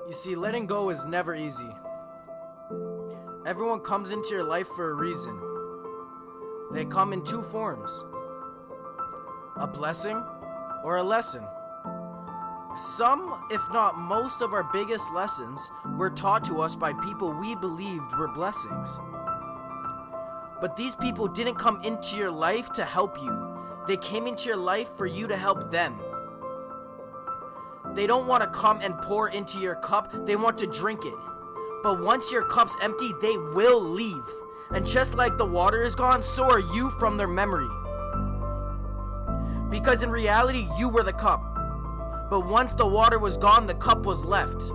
You see, letting go is never easy. Everyone comes into your life for a reason. They come in two forms: a blessing or a lesson. Some, if not most, of our biggest lessons were taught to us by people we believed were blessings. But these people didn't come into your life to help you. They came into your life for you to help them. They don't want to come and pour into your cup, they want to drink it. But once your cup's empty, they will leave. And just like the water is gone, so are you from their memory. Because in reality, you were the cup. But once the water was gone, the cup was left.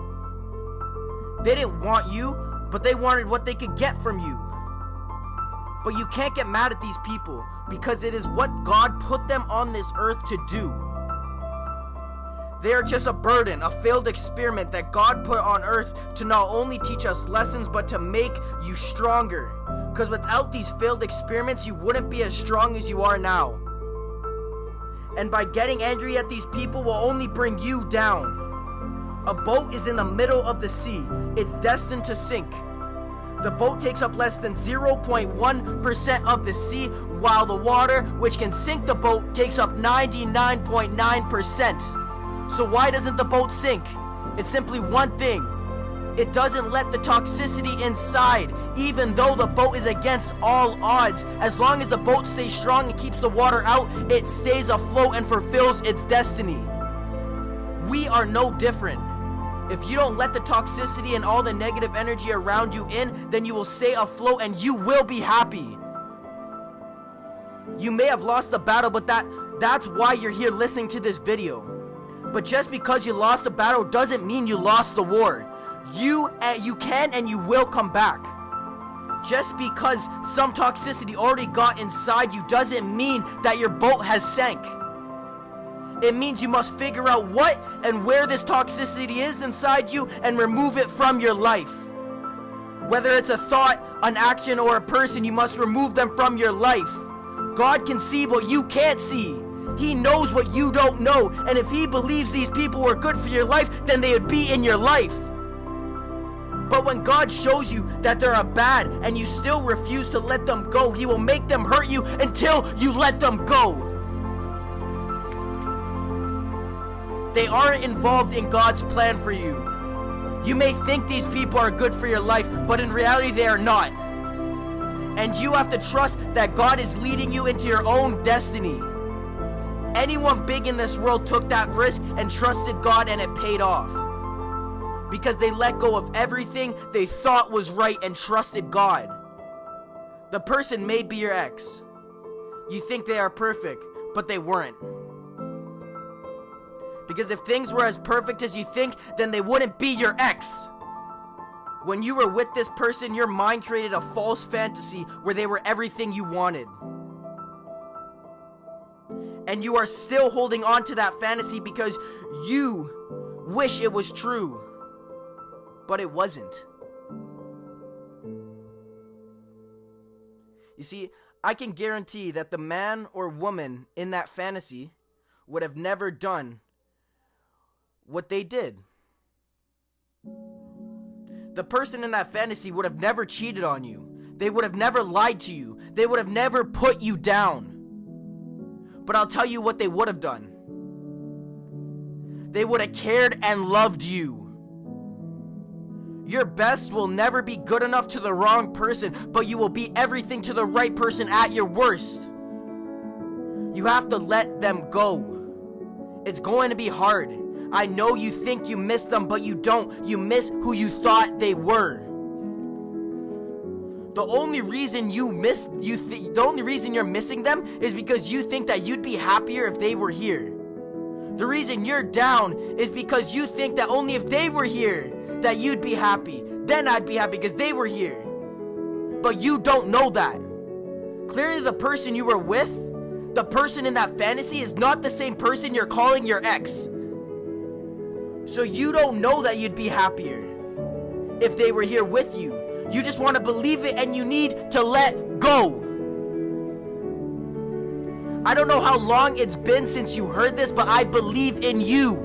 They didn't want you, but they wanted what they could get from you. But you can't get mad at these people, because it is what God put them on this earth to do. They are just a burden, a failed experiment that God put on earth to not only teach us lessons, but to make you stronger. Because without these failed experiments, you wouldn't be as strong as you are now. And by getting angry at these people will only bring you down. A boat is in the middle of the sea. It's destined to sink. The boat takes up less than 0.1% of the sea, while the water, which can sink the boat, takes up 99.9%. So why doesn't the boat sink? It's simply one thing. It doesn't let the toxicity inside, even though the boat is against all odds. As long as the boat stays strong and keeps the water out, it stays afloat and fulfills its destiny. We are no different. If you don't let the toxicity and all the negative energy around you in, then you will stay afloat and you will be happy. You may have lost the battle, but that's why you're here listening to this video. But just because you lost the battle doesn't mean you lost the war. You can and you will come back. Just because some toxicity already got inside you doesn't mean that your boat has sank. It means you must figure out what and where this toxicity is inside you and remove it from your life. Whether it's a thought, an action, or a person, you must remove them from your life. God can see what you can't see. He knows what you don't know, and if he believes these people were good for your life, then they would be in your life. But when God shows you that they are bad and you still refuse to let them go, he will make them hurt you until you let them go. They aren't involved in God's plan for you. You may think these people are good for your life, but in reality they are not. And you have to trust that God is leading you into your own destiny. Anyone big in this world took that risk and trusted God, and it paid off. Because they let go of everything they thought was right and trusted God. The person may be your ex. You think they are perfect, but they weren't. Because if things were as perfect as you think, then they wouldn't be your ex. When you were with this person, your mind created a false fantasy where they were everything you wanted. And you are still holding on to that fantasy because you wish it was true. But it wasn't. You see, I can guarantee that the man or woman in that fantasy would have never done what they did. The person in that fantasy would have never cheated on you. They would have never lied to you. They would have never put you down. But I'll tell you what they would have done. They would have cared and loved you. Your best will never be good enough to the wrong person, but you will be everything to the right person at your worst. You have to let them go. It's going to be hard. I know you think you miss them, but you don't. You miss who you thought they were. The only reason you're missing them is because you think that you'd be happier if they were here. The reason you're down is because you think that only if they were here that you'd be happy. Then I'd be happy because they were here. But you don't know that. Clearly the person you were with, the person in that fantasy, is not the same person you're calling your ex. So you don't know that you'd be happier if they were here with you. You just want to believe it, and you need to let go. I don't know how long it's been since you heard this, but I believe in you.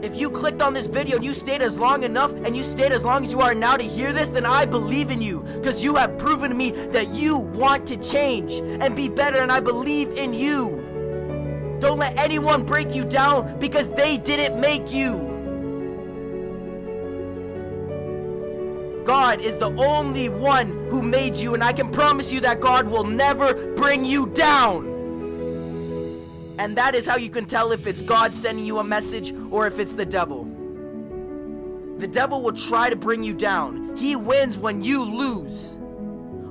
If you clicked on this video and you stayed as long enough and you stayed as long as you are now to hear this, then I believe in you, because you have proven to me that you want to change and be better, and I believe in you. Don't let anyone break you down, because they didn't make you. God is the only one who made you, and I can promise you that God will never bring you down. And that is how you can tell if it's God sending you a message or if it's the devil. The devil will try to bring you down. He wins when you lose.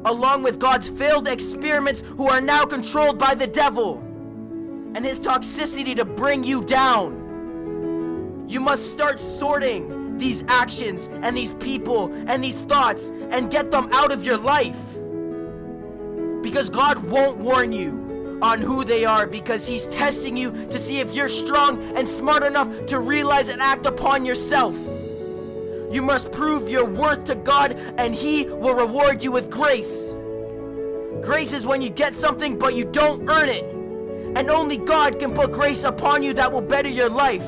Along with God's failed experiments, who are now controlled by the devil and his toxicity to bring you down. You must start sorting these actions and these people and these thoughts and get them out of your life. Because God won't warn you on who they are, because he's testing you to see if you're strong and smart enough to realize and act upon yourself. You must prove your worth to God, and he will reward you with grace. Grace is when you get something but you don't earn it, and only God can put grace upon you that will better your life.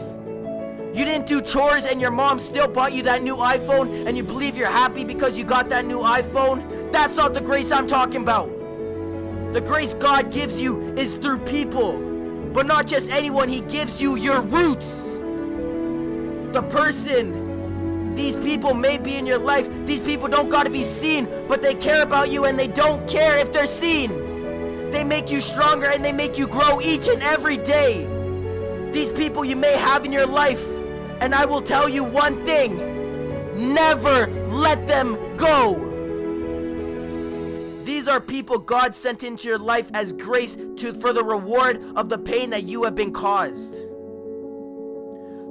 You didn't do chores and your mom still bought you that new iPhone, and you believe you're happy because you got that new iPhone. That's not the grace I'm talking about. The grace God gives you is through people, but not just anyone. He gives you your roots. The person, these people may be in your life. These people don't got to be seen, but they care about you, and they don't care if they're seen. They make you stronger, and they make you grow each and every day. These people you may have in your life, and I will tell you one thing: never let them go. These are people God sent into your life as grace for the reward of the pain that you have been caused.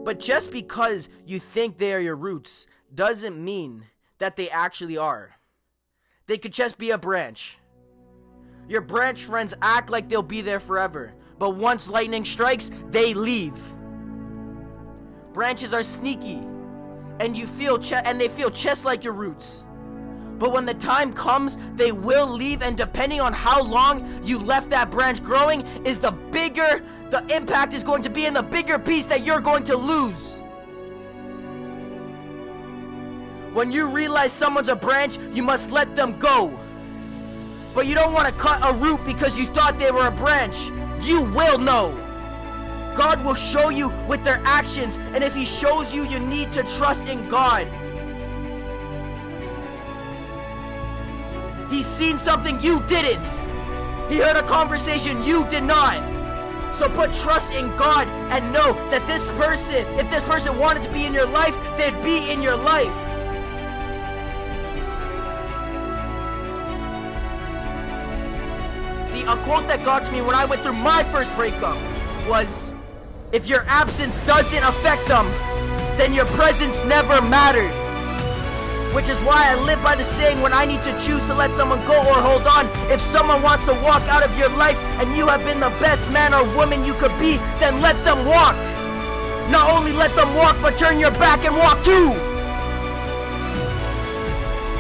But just because you think they are your roots doesn't mean that they actually are. They could just be a branch. Your branch friends act like they'll be there forever, but once lightning strikes, they leave. Branches are sneaky, and they feel just like your roots. But when the time comes, they will leave, and depending on how long you left that branch growing is the bigger the impact is going to be, and the bigger piece that you're going to lose. When you realize someone's a branch, you must let them go. But you don't want to cut a root because you thought they were a branch. You will know. God will show you with their actions, and if he shows you, you need to trust in God. He's seen something you didn't. He heard a conversation you did not. So put trust in God and know that this person, if this person wanted to be in your life, they'd be in your life. See, a quote that got to me when I went through my first breakup was, if your absence doesn't affect them, then your presence never mattered. Which is why I live by the saying, when I need to choose to let someone go or hold on, if someone wants to walk out of your life and you have been the best man or woman you could be, then let them walk. Not only let them walk, but turn your back and walk too.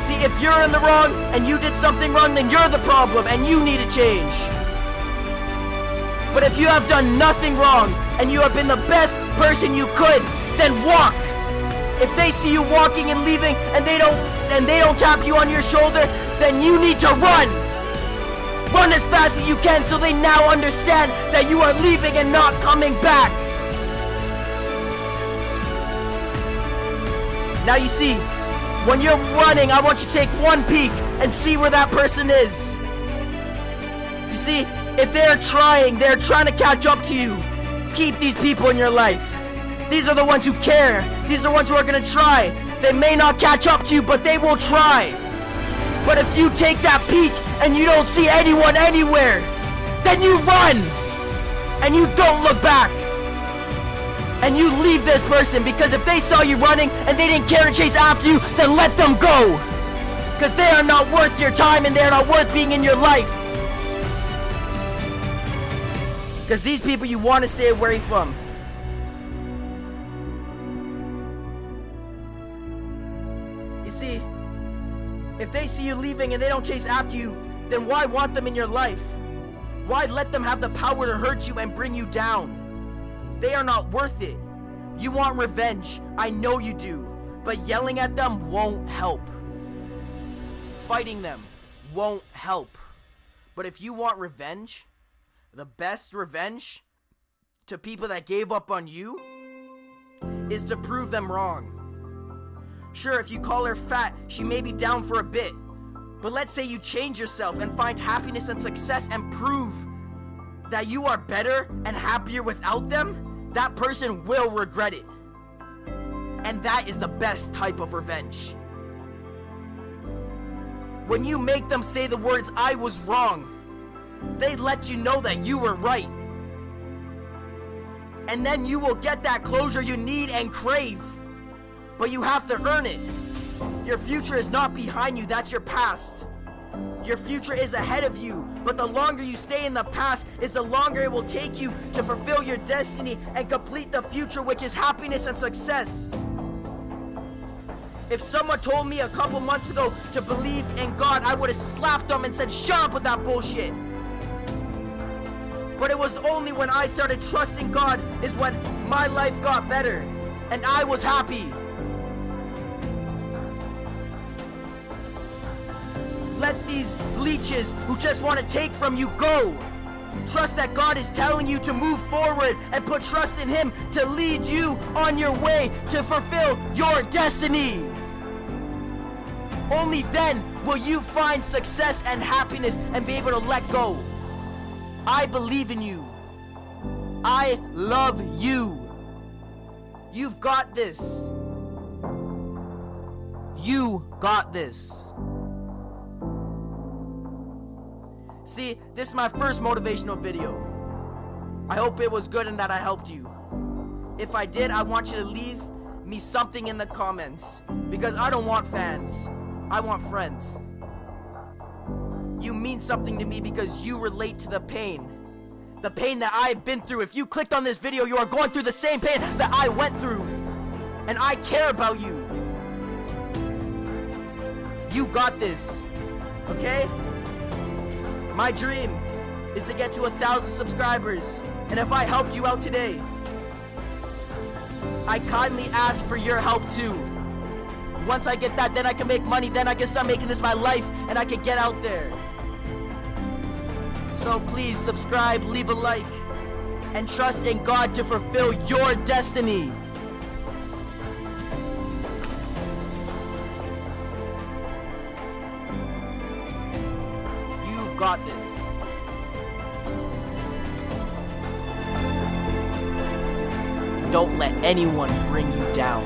See, if you're in the wrong and you did something wrong, then you're the problem and you need to change. But if you have done nothing wrong and you have been the best person you could, then walk. If they see you walking and leaving and they don't tap you on your shoulder, then you need to run. Run as fast as you can so they now understand that you are leaving and not coming back. Now you see, when you're running, I want you to take one peek and see where that person is. You see, if they're trying to catch up to you, keep these people in your life. These are the ones who care. These are the ones who are going to try. They may not catch up to you, but they will try. But if you take that peek and you don't see anyone anywhere, then you run and you don't look back. And you leave this person, because if they saw you running and they didn't care to chase after you, then let them go. Because they are not worth your time and they are not worth being in your life. Because these people you want to stay away from. See, if they see you leaving and they don't chase after you, then why want them in your life? Why let them have the power to hurt you and bring you down? They are not worth it. You want revenge, I know you do, but yelling at them won't help. Fighting them won't help. But if you want revenge, the best revenge to people that gave up on you is to prove them wrong. Sure, if you call her fat, she may be down for a bit. But let's say you change yourself and find happiness and success and prove that you are better and happier without them, that person will regret it. And that is the best type of revenge. When you make them say the words, "I was wrong," they let you know that you were right. And then you will get that closure you need and crave. But you have to earn it. Your future is not behind you, that's your past. Your future is ahead of you, but the longer you stay in the past is the longer it will take you to fulfill your destiny and complete the future, which is happiness and success. If someone told me a couple months ago to believe in God, I would have slapped them and said, "Shut up with that bullshit." But it was only when I started trusting God is when my life got better and I was happy. Let these leeches who just want to take from you go. Trust that God is telling you to move forward and put trust in Him to lead you on your way to fulfill your destiny. Only then will you find success and happiness and be able to let go. I believe in you. I love you. You've got this. You got this. See, this is my first motivational video. I hope it was good and that I helped you. If I did, I want you to leave me something in the comments, because I don't want fans. I want friends. You mean something to me because you relate to the pain that I've been through. If you clicked on this video, you are going through the same pain that I went through, and I care about you. You got this, okay? My dream is to get to 1,000 subscribers, and if I helped you out today, I kindly ask for your help too. Once I get that, then I can make money, then I can start making this my life, and I can get out there. So please subscribe, leave a like, and trust in God to fulfill your destiny. You've got this. Don't let anyone bring you down.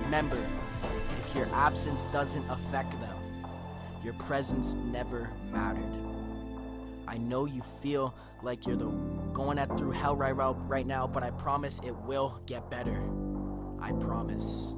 Remember, if your absence doesn't affect them, your presence never mattered. I know you feel like you're going through hell right now, but I promise it will get better. I promise.